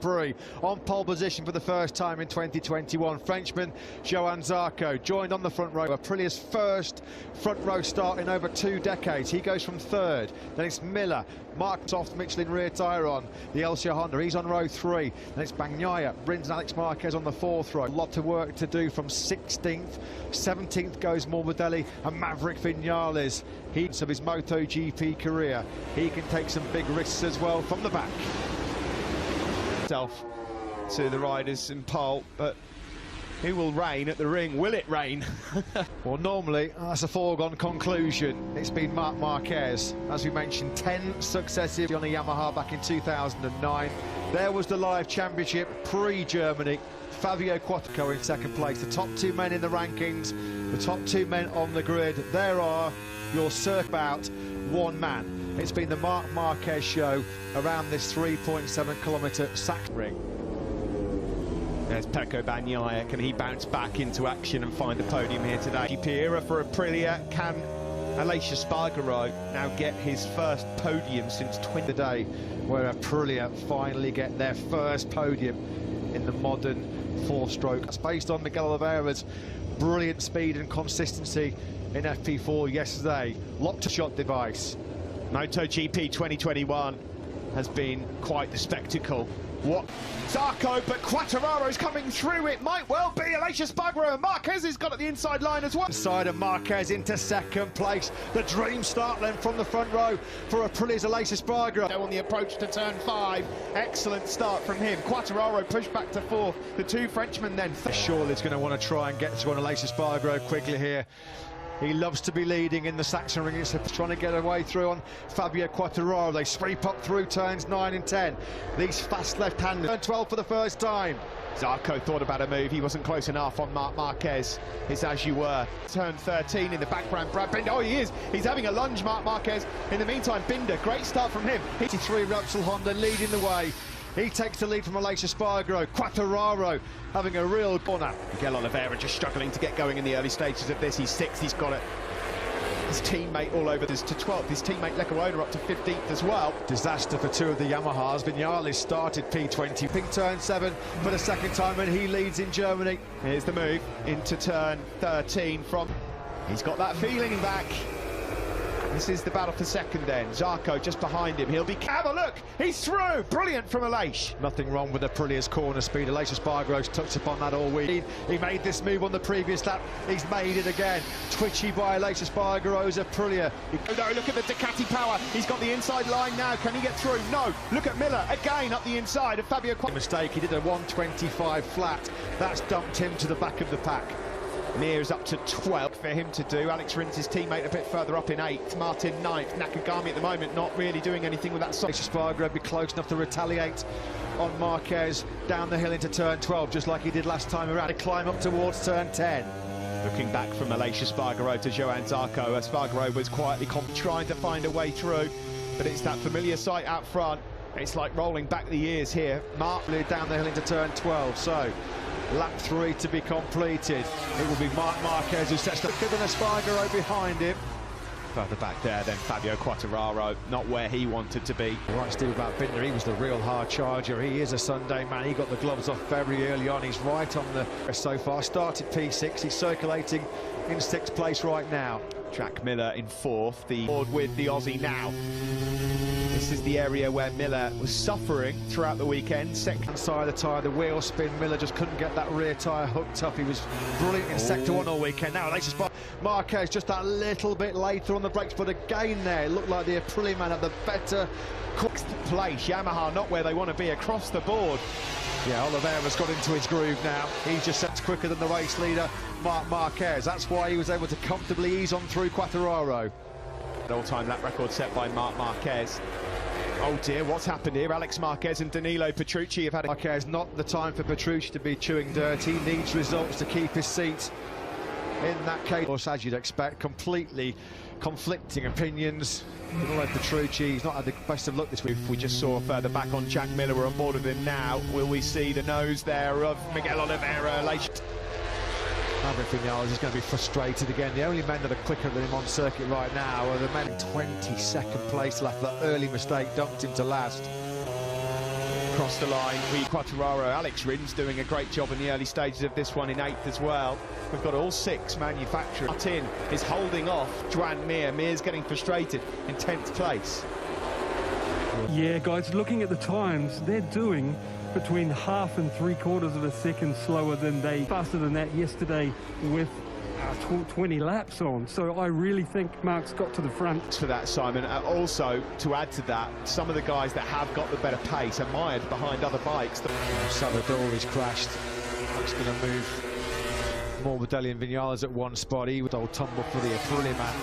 Grand Prix on pole position for the first time in 2021. Frenchman Johann Zarco joined on the front row. Aprilia's first front row start in over 2 decades. He goes from third. Then it's Miller. Mark off Michelin rear tyre on the LCR Honda. He's on row 3. Then it's Bagnaia, Rins and Alex Marquez on the 4th row. A lot of work to do from 16th. 17th goes Morbidelli and Maverick Vinales. Heats of his Moto GP career. He can take some big risks as well from the back. To the riders in pole, but who will reign at the ring? Will it rain? Well, normally that's a foregone conclusion. It's been Marc Marquez, as we mentioned, 10 successive on a Yamaha back in 2009. There was the live championship pre-Germany. Fabio Quattroaro in second place. The top 2 men in the rankings, the top 2 men on the grid. There are your circa about 1 man. It's been the Marc Marquez show around this 3.7-kilometre sack ring. There's Pecco Bagnaia. Can he bounce back into action and find the podium here today? GP era for Aprilia. Can Aleix Espargaro now get his first podium since the day where Aprilia finally get their first podium in the modern 4-stroke? It's based on Miguel Oliveira's brilliant speed and consistency in FP4 yesterday. Lock-to-shot device. MotoGP 2021 has been quite the spectacle. What? Zarco, but Quattroaro's coming through. It might well be Aleix Espargaro, and Marquez has got at the inside line as well. Inside of Marquez into second place. The dream start then from the front row for Aprilia's Aleix Espargaro. On the approach to turn 5, excellent start from him. Quattroaro pushed back to 4th. The 2 Frenchmen then. Surely is going to want to try and get to Aleix Espargaro quickly here. He loves to be leading in the Saxon ring. He's trying to get away through on Fabio Quattroaro. They sweep up through turns 9 and 10. These fast left-handers. Turn 12 for the first time. Zarco thought about a move. He wasn't close enough on Marc Marquez. It's as you were. Turn 13 in the background. Brad Binder. Oh, he is. He's having a lunge, Marc Marquez. In the meantime, Binder. Great start from him. 83 Repsol Honda leading the way. He takes the lead from Aleix Espargaro. Quattroaro having a real corner. Miguel Oliveira just struggling to get going in the early stages of this. He's 6th, he's got it. His teammate all over this to 12th. His teammate Lecuona up to 15th as well. Disaster for 2 of the Yamahas. Vinales started P20. Pink turn 7 for the second time, and he leads in Germany. Here's the move into turn 13 from... He's got that feeling back. This is the battle for second then. Zarco just behind him. He'll be... Have a look! He's through! Brilliant from Aleix. Nothing wrong with Aprilia's corner speed. Aleix Espargaro's touched upon that all week. He made this move on the previous lap. He's made it again. Twitchy by Aleix Espargaro's Aprilia. Oh no, look at the Ducati power. He's got the inside line now. Can he get through? No. Look at Miller again up the inside of Fabio Quattroaro. Mistake. He did a 125 flat. That's dumped him to the back of the pack. Mir's up to 12 for him to do. Alex Rins, his teammate, a bit further up in 8th. Martin 9th. Nakagami at the moment not really doing anything with that side. Espargaro be close enough to retaliate on Marquez down the hill into turn 12, just like he did last time around. To climb up towards turn 10. Looking back from Aleix Espargaro to Johann Zarco. Espargaro was quietly trying to find a way through, but it's that familiar sight out front. It's like rolling back the years here. Mark down the hill into turn 12, so lap 3 to be completed. It will be Marc Marquez who sets the quicker than Espargaro behind him. Further back there then Fabio Quattroaro, not where he wanted to be. Right, Steve, about Binder, he was the real hard charger. He is a Sunday man. He got the gloves off very early on. He's right on the so far. Started P6. He's circulating in 6th place right now. Jack Miller in 4th, the board with the Aussie now. This is the area where Miller was suffering throughout the weekend. Second side of the tyre, the wheel spin. Miller just couldn't get that rear tyre hooked up. He was brilliant in sector 1 all weekend. Now Aleix Espargaro, Marquez just that little bit later on the brakes, but again there, it looked like the Aprilia man had the better place. Yamaha not where they want to be across the board. Yeah, Oliveira's got into his groove now. He just sets quicker than the race leader, Marc Marquez. That's why he was able to comfortably ease on through Quattroaro. All-time lap record set by Marc Marquez. Oh dear, what's happened here? Alex Marquez and Danilo Petrucci have had... Marquez, not the time for Petrucci to be chewing dirt. He needs results to keep his seat in that case. Of course, as you'd expect, completely conflicting opinions. Danilo Petrucci, he's not had the best of luck this week. We just saw further back on Jack Miller. We're on board with him now. Will we see the nose there of Miguel Oliveira? Maverick Vinales is going to be frustrated again. The only men that are quicker than him on circuit right now are the men in 22nd place left. That early mistake dumped him to last. Across the line, Quattararo, Alex Rins doing a great job in the early stages of this one in 8th as well. We've got all 6 manufacturers. Martin is holding off Joan Mir. Mir's getting frustrated in 10th place. Yeah, guys, looking at the times, they're doing between half and 3/4 of a second slower than faster than that yesterday with 20 laps on. So I really think Mark's got to the front. For that, Simon. Also, to add to that, some of the guys that have got the better pace are mired behind other bikes. Salvador has crashed. That's going to move Morbidelli and Vinales at one spot. He would old tumble for the Aprilia man.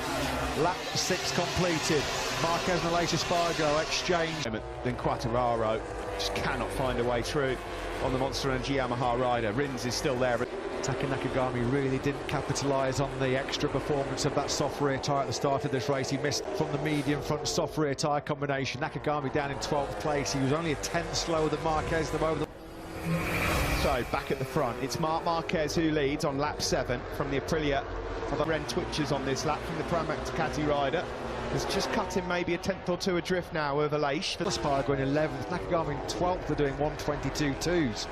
Lap 6 completed. Marquez and Aleix Espargaro exchange. Then Quattararo just cannot find a way through on the Monster Energy Yamaha rider. Rins is still there. Taka Nakagami really didn't capitalise on the extra performance of that soft rear tyre at the start of this race. He missed from the medium front soft rear tyre combination. Nakagami down in 12th place. He was only a 10th slower than Marquez. So back at the front, it's Marc Marquez who leads on lap 7 from the Aprilia. The Ren Twitchers on this lap from the Pramac Ducati rider. Has just cut him maybe a 10th or 2 adrift now of Aleix. Espargaro in 11th, Nakagami in 12th. They're doing 1:22.2s.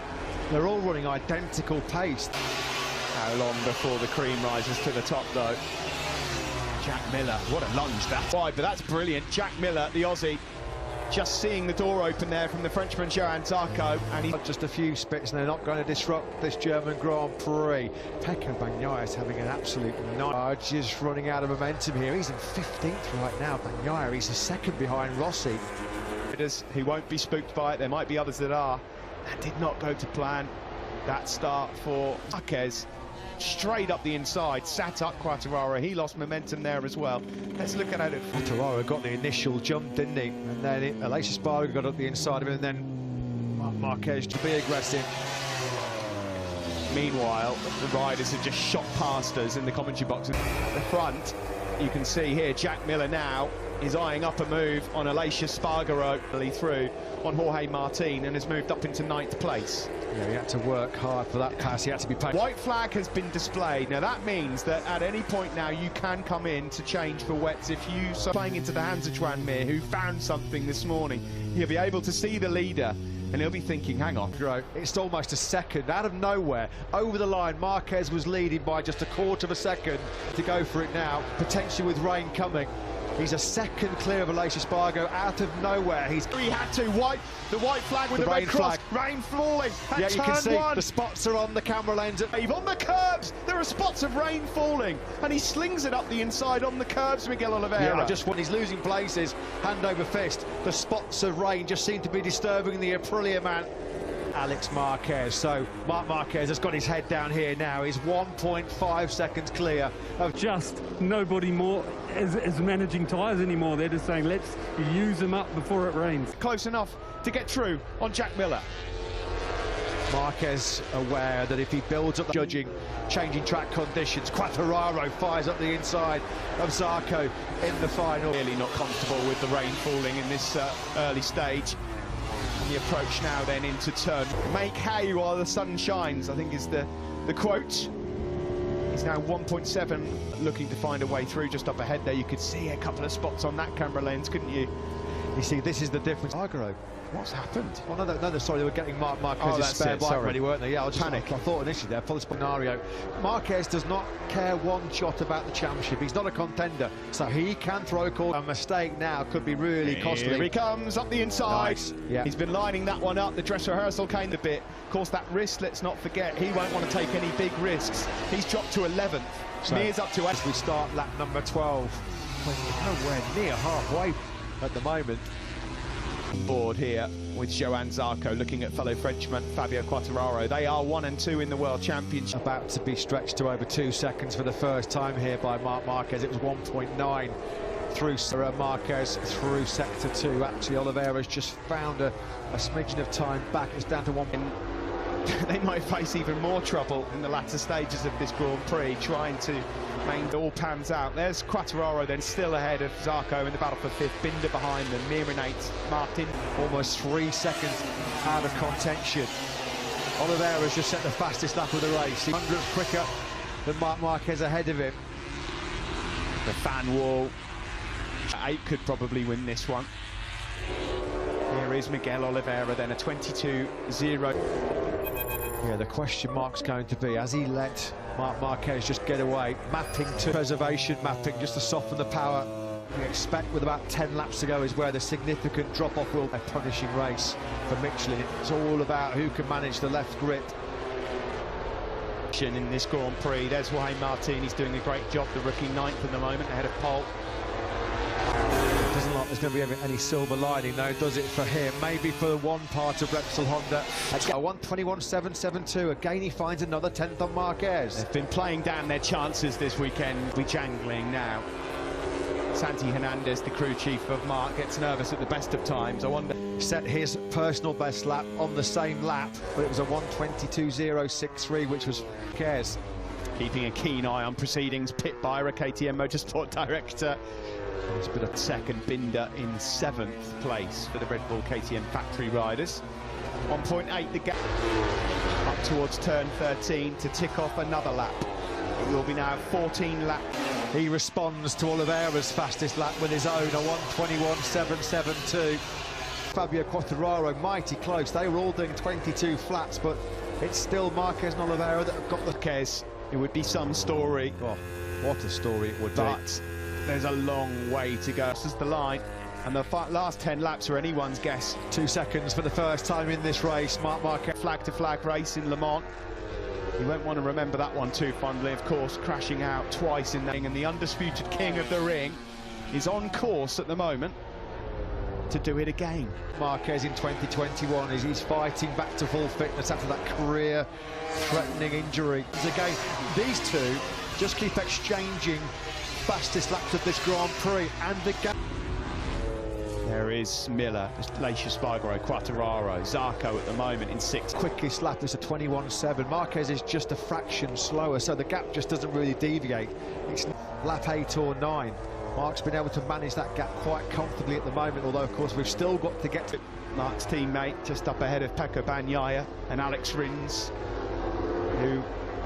They're all running identical pace. How long before the cream rises to the top, though? Jack Miller, what a lunge that's wide, but that's brilliant. Jack Miller, the Aussie, just seeing the door open there from the Frenchman Johan Zarco, and he's just a few spits, and they're not going to disrupt this German Grand Prix. Pecco Bagnaia is having an absolute night. Just running out of momentum here. He's in 15th right now. Bagnaia, he's a second behind Rossi. He won't be spooked by it. There might be others that are. That did not go to plan. That start for Marquez. Straight up the inside, sat up Quattararo. He lost momentum there as well. Let's look at it. Quattararo got the initial jump, didn't he? And then Aleix Espargaro got up the inside of him, and then Marquez to be aggressive. Meanwhile, the riders have just shot past us in the commentary box. At the front, you can see here, Jack Miller now is eyeing up a move on Aleix Espargaro through on Jorge Martin and has moved up into 9th place. Yeah, he had to work hard for that pass. He had to be paid. White flag has been displayed. Now that means that at any point now you can come in to change for wets if you are playing into the hands of Joan Mir, who found something this morning. He'll be able to see the leader and he'll be thinking, hang on. It's almost a second out of nowhere. Over the line, Marquez was leading by just a 1/4 of a second to go for it now, potentially with rain coming. He's a second clear of Aleix Espargaro out of nowhere. He had to the white flag with the red cross. Rain falling. Yeah, you can see the spots are on the camera lens. On the curbs, there are spots of rain falling, and he slings it up the inside on the curbs, Miguel Oliveira. Yeah, just when he's losing places, hand over fist. The spots of rain just seem to be disturbing the Aprilia man. Alex Marquez. So Marc Marquez has got his head down here now. He's 1.5 seconds clear of just nobody more is managing tyres anymore. They're just saying, let's use them up before it rains. Close enough to get through on Jack Miller. Marquez aware that if he builds up the judging, changing track conditions, Quattararo fires up the inside of Zarco in the final. Really not comfortable with the rain falling in this early stage. And the approach now then into turn. Make hay while the sun shines, I think is the quote. He's now 1.7, looking to find a way through just up ahead there. You could see a couple of spots on that camera lens, couldn't you? You see, this is the difference. Espargaro. What's happened? Oh, no, sorry, they were getting Marquez's spare bike ready, weren't they? Yeah, I was just panic. I thought initially there, for the scenario. Marquez does not care one jot about the championship. He's not a contender, so he can throw a call. A mistake now could be really costly. Here he comes up the inside. Nice. Yeah. He's been lining that one up. The dress rehearsal came a bit. Of course, that wrist, let's not forget, he won't want to take any big risks. He's dropped to 11th. So Mir's up to 8th. As we start lap number 12. We're nowhere near halfway at the moment. Board here with Johan Zarco looking at fellow Frenchman Fabio Quattararo. They are 1 and 2 in the World Championship. About to be stretched to over 2 seconds for the first time here by Marc Marquez. It was 1.9 through Marquez through sector 2. Actually, Oliveira's just found a smidgen of time back. It's down to 1. They might face even more trouble in the latter stages of this Grand Prix, trying to make all pans out. There's Quattararo then still ahead of Zarco in the battle for 5th. Binder behind them, Mir in 8th, Martin almost 3 seconds out of contention. Oliveira's just set the fastest lap of the race. 100th quicker than Marc Marquez ahead of him. The fan wall. 8 could probably win this one. Here is Miguel Oliveira, then a 22-0. Yeah, the question mark's going to be, has he let Marc Marquez just get away? Mapping to preservation mapping, just to soften the power. We expect with about 10 laps to go is where the significant drop-off will be. A punishing race for Michelin. It's all about who can manage the left grip. In this Grand Prix, there's Juan Martinez doing a great job, the rookie 9th at the moment, ahead of pole. Doesn't look like there's going to be any silver lining, though, does it, for him? Maybe for one part of Repsol Honda. Again, 1:21.772. Again, he finds another 10th on Marquez. They've been playing down their chances this weekend. We're jangling now. Santi Hernandez, the crew chief of Marc, gets nervous at the best of times. I wonder. Set his personal best lap on the same lap, but it was a 1:22.063, which was Marquez. Keeping a keen eye on proceedings. Pit Byra, KTM Motorsport Director. It's been a second, Binder in 7th place for the Red Bull KTM factory riders. 1.8 the gap up towards turn 13 to tick off another lap. It will be now 14 laps. He responds to Oliveira's fastest lap with his own, a 1:21.772. Fabio Quartararo mighty close. They were all doing 22 flats, but it's still Marquez and Oliveira that have got the case. It would be some story. Oh, what a story it would be. But there's a long way to go. This is the line, and the last 10 laps are anyone's guess. 2 seconds for the first time in this race. Marc Marquez. Flag-to-flag race in Le Mans. You won't want to remember that one too fondly, of course, crashing out twice in the ring, and the undisputed king of the ring is on course at the moment to do it again. Marquez in 2021 he's fighting back to full fitness after that career-threatening injury. Again, these two just keep exchanging fastest laps of this Grand Prix, and the gap. There is Miller, Lacia Spargaro, Quartararo, Zarco at the moment in 6th. Quickest lap is a 21.7. Marquez is just a fraction slower, so the gap just doesn't really deviate. It's lap 8 or 9. Marc's been able to manage that gap quite comfortably at the moment, although of course we've still got to get to Marc's teammate just up ahead of Pecco Bagnaia and Alex Rins, who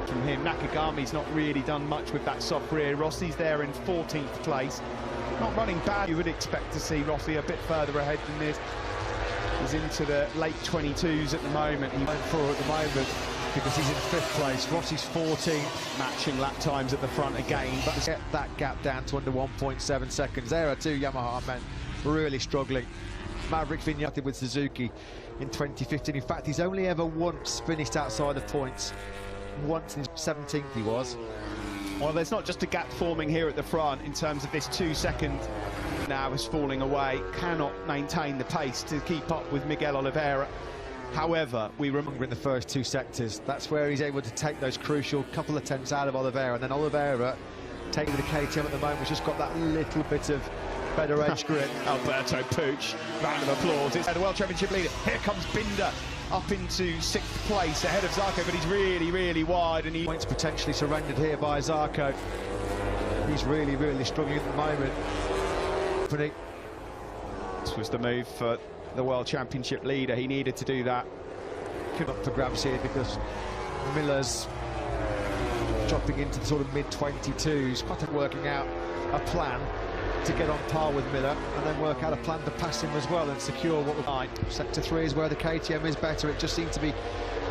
from him, Nakagami's not really done much with that soft rear. Rossi's there in 14th place. Not running bad. You would expect to see Rossi a bit further ahead than this. He's into the late 22s at the moment. He went for at the moment because he's in 5th place. Rossi's 14th. Matching lap times at the front again, but to get that gap down to under 1.7 seconds. There are two Yamaha men really struggling. Maverick Vinales with Suzuki in 2015. In fact, he's only ever once finished outside of points. Once in 17th he was. Well, there's not just a gap forming here at the front in terms of this 2 second now is falling away. Cannot maintain the pace to keep up with Miguel Oliveira. However, we remember in the first 2 sectors, that's where he's able to take those crucial couple of tenths out of Oliveira, and then Oliveira taking the KTM at the moment has just got that little bit of better edge grip. Alberto Puig, round of applause. It's the World Championship leader. Here comes Binder up into 6th place ahead of Zarco, but he's really wide, and he points potentially surrendered here by Zarco. He's really struggling at the moment. This was the move for the World Championship leader. He needed to do that. Could up for grabs here because Miller's dropping into the sort of mid-22s, quite working out a plan to get on par with Miller and then work out a plan to pass him as well and secure what we're like. Sector 3 is where the KTM is better. It just seems to be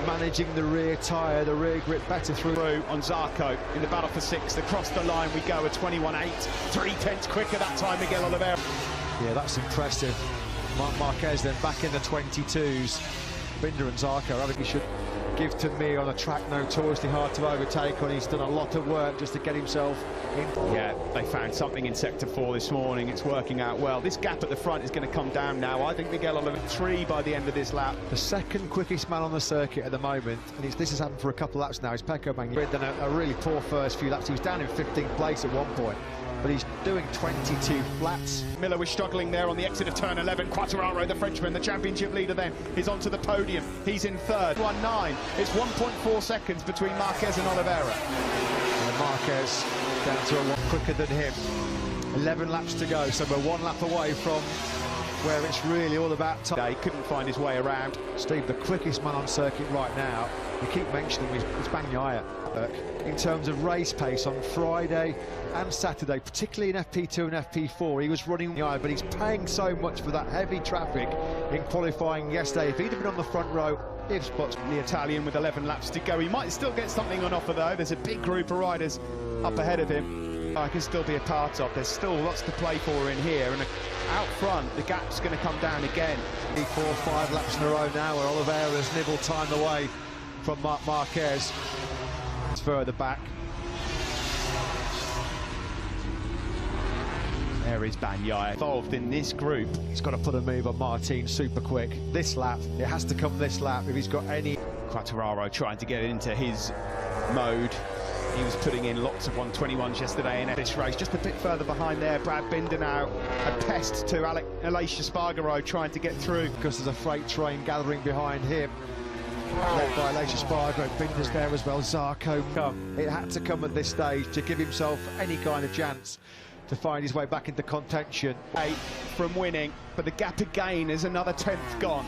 managing the rear tyre, the rear grip better through on Zarco in the battle for 6th. Across the line we go, a 21.8, 3 tenths quicker that time, Miguel Oliveira. Yeah, that's impressive. Marquez then back in the 22s. Binder and Zarco, I think he should give to me on a track notoriously hard to overtake on. He's done a lot of work just to get himself in. Yeah, they found something in Sector 4 this morning. It's working out well. This gap at the front is going to come down now. I think Miguel Oliveira 3 by the end of this lap. The second quickest man on the circuit at the moment, and this has happened for a couple of laps now, is Pecco Bagnaia. Done a really poor first few laps. He was down in 15th place at one point, but he's doing 22 flats. Miller was struggling there on the exit of turn 11. Quartararo, the Frenchman, the championship leader then, is onto the podium. He's in 3rd. 1.9. It's 1.4 seconds between Marquez and Oliveira. And Marquez down to a lot quicker than him. 11 laps to go, so we're 1 lap away from where it's really all about time. He couldn't find his way around. Steve, the quickest man on circuit right now, you keep mentioning is Bagnaia. In terms of race pace on Friday and Saturday, particularly in FP2 and FP4, he was running the eye, but he's paying so much for that heavy traffic in qualifying yesterday. If he'd have been on the front row, if spots. The Italian with 11 laps to go. He might still get something on offer though. There's a big group of riders up ahead of him I can still be a part of. There's still lots to play for in here, and out front the gap's going to come down again. 4 or 5 laps in a row now where Oliveira's nibbled time away from Marquez. It's further back. There is Bagnaia involved in this group. He's got to put a move on Martin super quick. This lap, it has to come this lap if he's got any. Quartararo trying to get into his mode. He was putting in lots of 121s yesterday in this race. Just a bit further behind there, Brad Binder now a pest to Aleix Espargaro trying to get through. Because there's a freight train gathering behind him. Led by Aleix Espargaro, Binder's there as well, Zarco. It had to come at this stage to give himself any kind of chance to find his way back into contention. 8 from winning, but the gap again is another 10th gone.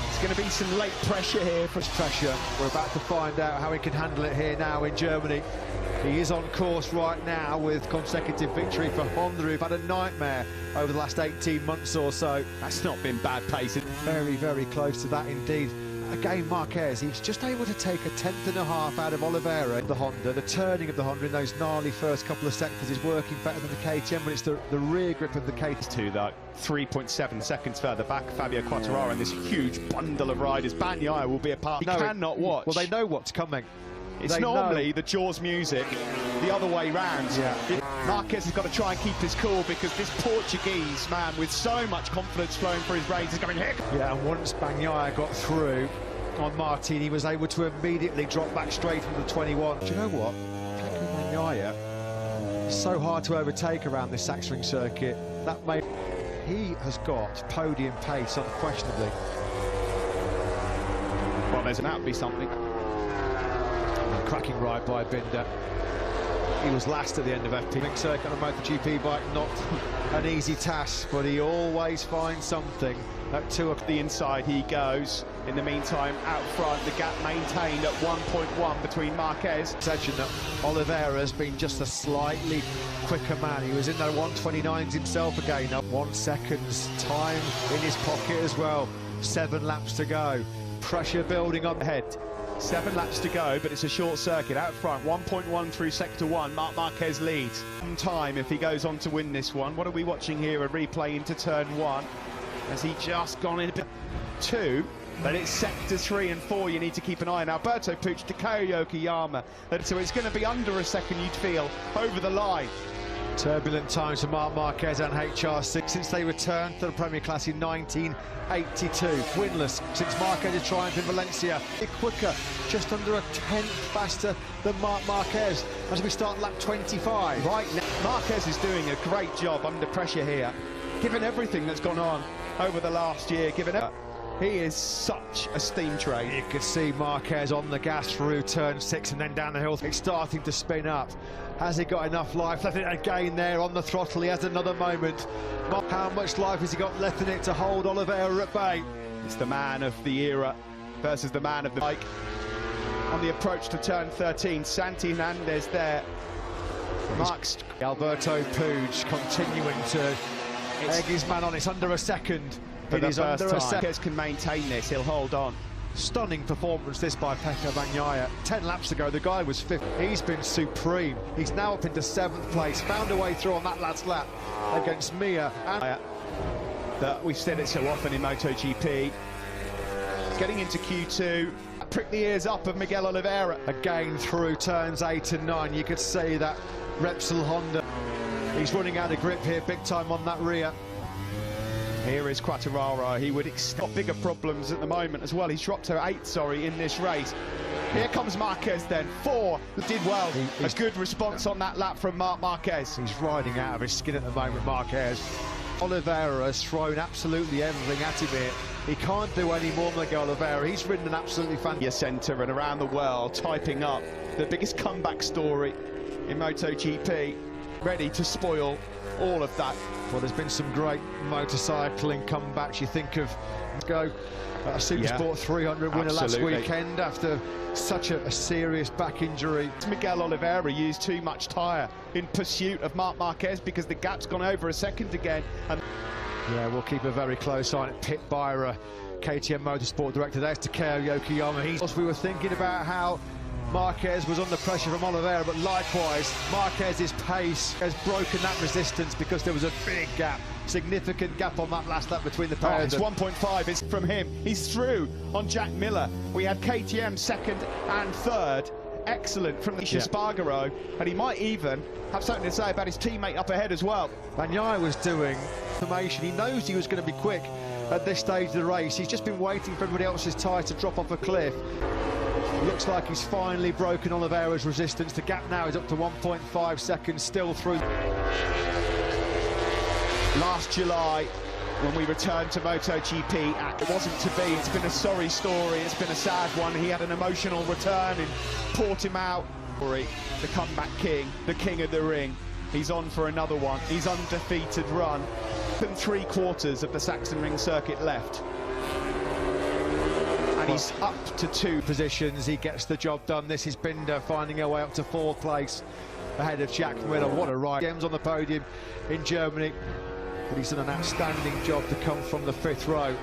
It's going to be some late pressure here. For pressure, we're about to find out how he can handle it here now in Germany. He is on course right now with consecutive victory for Honda, who've had a nightmare over the last 18 months or so. That's not been bad pace. Very, very close to that indeed. Again, Marquez, he's just able to take a 10th.5 out of Oliveira. The Honda, the turning of the Honda in those gnarly first couple of sectors is working better than the KTM, but it's the rear grip of the KTM. Though 3.7 seconds further back, Fabio Quartararo and this huge bundle of riders. Bagnaia will be a part. He cannot watch. Well, they know what's coming. It's normally the Jaws music the other way round. Yeah. Marquez has got to try and keep his cool because this Portuguese man with so much confidence flowing through his veins is going here. Yeah, and once Bagnaia got through on Martin, he was able to immediately drop back straight into the 21. Do you know what? Bagnaia is so hard to overtake around this Sachsenring circuit. He has got podium pace unquestionably. Well, there's an out to be something. Cracking ride by Binder. He was last at the end of FP circuit on a MotoGP bike, not an easy task, but he always finds something. At 2 o'clock, the inside he goes. In the meantime, out front, the gap maintained at 1.1 between Marquez. Section that Oliveira's been just a slightly quicker man. He was in there 129s himself again. Up 1 second's time in his pocket as well. 7 laps to go. Pressure building up ahead. 7 laps to go, but it's a short circuit out front. 1.1 through sector 1. Marquez leads. In time if he goes on to win this one. What are we watching here? A replay into turn 1. Has he just gone into 2? But it's sector 3 and 4 you need to keep an eye on. Alberto Puig to Takeo Yama. So it's going to be under a second, you'd feel, over the line. Turbulent times for Marc Marquez and HRC since they returned to the Premier Class in 1982. Winless since Marquez's triumph in Valencia. Quicker, just under a 10th faster than Marc Marquez as we start lap 25. Right now, Marquez is doing a great job under pressure here, given everything that's gone on over the last year, he is such a steam train. You could see Marquez on the gas through turn 6 and then down the hill. It's starting to spin up. Has he got enough life left in it again there on the throttle? He has another moment. How much life has he got left in it to hold Oliveira at bay? It's the man of the era versus the man of the bike. On the approach to turn 13, Santi Hernandez there. Marks. Alberto Puig continuing to egg his man on. It's under a second. It is under a second. Marquez can maintain this, he'll hold on. Stunning performance this by Pecco Bagnaia. 10 laps ago the guy was 5th. He's been supreme. He's now up into 7th place, found a way through on that last lap against Mia. And that we've said it so often in MotoGP. Getting into Q2, prick the ears up of Miguel Oliveira. Again through turns 8 and 9, you could see that Repsol Honda. He's running out of grip here big time on that rear. Here is Quartararo. He would got bigger problems at the moment as well. He's dropped to 8, in this race. Here comes Marquez then. 4, did well. A good response on that lap from Marc Marquez. He's riding out of his skin at the moment, Marquez. Oliveira has thrown absolutely everything at him here. He can't do any more than Miguel Oliveira. He's ridden an absolutely fantastic centre and around the world, typing up the biggest comeback story in MotoGP. Ready to spoil all of that. Well, there's been some great motorcycling comebacks. You think of a Supersport 300 winner last weekend after such a serious back injury. Miguel Oliveira used too much tyre in pursuit of Marc Marquez because the gap's gone over a second again. And yeah, we'll keep a very close eye on it. Pit Byra, KTM Motorsport director. There's Takeo Yokoyama. We were thinking about how Marquez was under pressure from Oliveira, but likewise, Marquez's pace has broken that resistance because there was a big gap, significant gap on that last lap between the pairs. It's 1.5 is from him. He's through on Jack Miller. We had KTM second and third. Excellent from the Spargaro, and he might even have something to say about his teammate up ahead as well. Bagnaia was doing information. He knows he was going to be quick at this stage of the race. He's just been waiting for everybody else's tyre to drop off a cliff. Looks like he's finally broken Oliveira's resistance. The gap now is up to 1.5 seconds, still through. Last July, when we returned to MotoGP, it wasn't to be. It's been a sorry story. It's been a sad one. He had an emotional return in Portimao. The comeback king, the king of the ring. He's on for another one. He's undefeated run. And 3/4 of the Sachsenring circuit left. And he's up to 2 positions. He gets the job done. This is Binder finding her way up to 4th place ahead of Jack Miller. What a ride. Games on the podium in Germany. But he's done an outstanding job to come from the 5th row.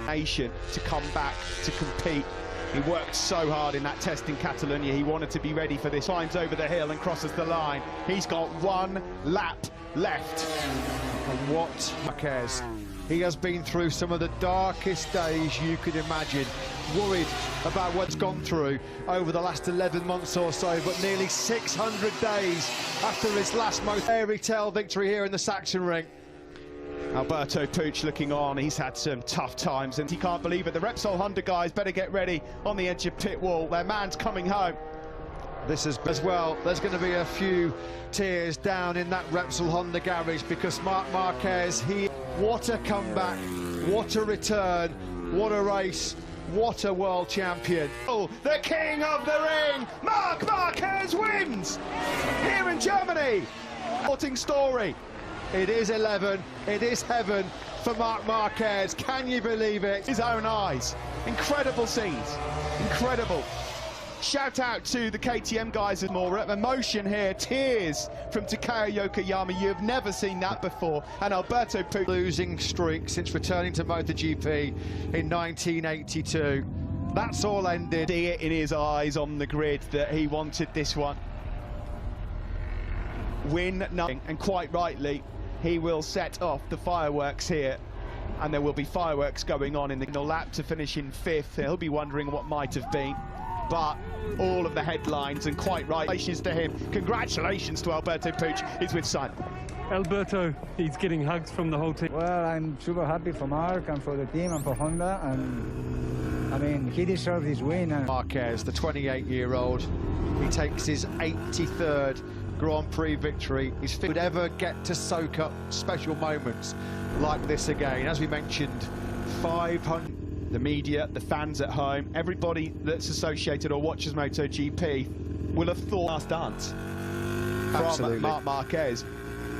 Nation to come back to compete. He worked so hard in that test in Catalonia. He wanted to be ready for this. Climbs over the hill and crosses the line. He's got 1 lap left. And what Marquez? He has been through some of the darkest days you could imagine. Worried about what's gone through over the last 11 months or so, but nearly 600 days after his last fairy tale victory here in the Sachsenring. Alberto Puig looking on. He's had some tough times and he can't believe it. The Repsol Honda guys better get ready on the edge of pit wall. Their man's coming home. This is as well. There's going to be a few tears down in that Repsol Honda garage because Marc Marquez, what a comeback, what a return, what a race, what a world champion. Oh, the king of the ring, Marc Marquez wins here in Germany. Sporting story. It is 11, it is heaven for Marc Marquez. Can you believe it? His own eyes. Incredible scenes, incredible. Shout out to the KTM guys and more emotion here, tears from Takeo Yokoyama. You have never seen that before. And Alberto Puig. Losing streak since returning to MotoGP in 1982. That's all ended. See it in his eyes on the grid that he wanted this one. Win nothing, and quite rightly, he will set off the fireworks here. And there will be fireworks going on in the lap to finish in 5th. He'll be wondering what might have been. But all of the headlines, and quite right, congratulations to him. Congratulations to Alberto Puig. He's with Simon. Alberto, he's getting hugs from the whole team. Well, I'm super happy for Marc and for the team and for Honda, and I mean, he deserves this win. And Marquez, the 28-year-old, he takes his 83rd Grand Prix victory. He would ever get to soak up special moments like this again. As we mentioned, 500. The media, the fans at home, everybody that's associated or watches MotoGP will have thought last dance from Marc Marquez.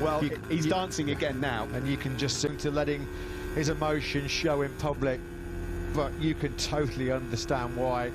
Well, he's dancing again now. And you can just seem to letting his emotions show in public. But you can totally understand why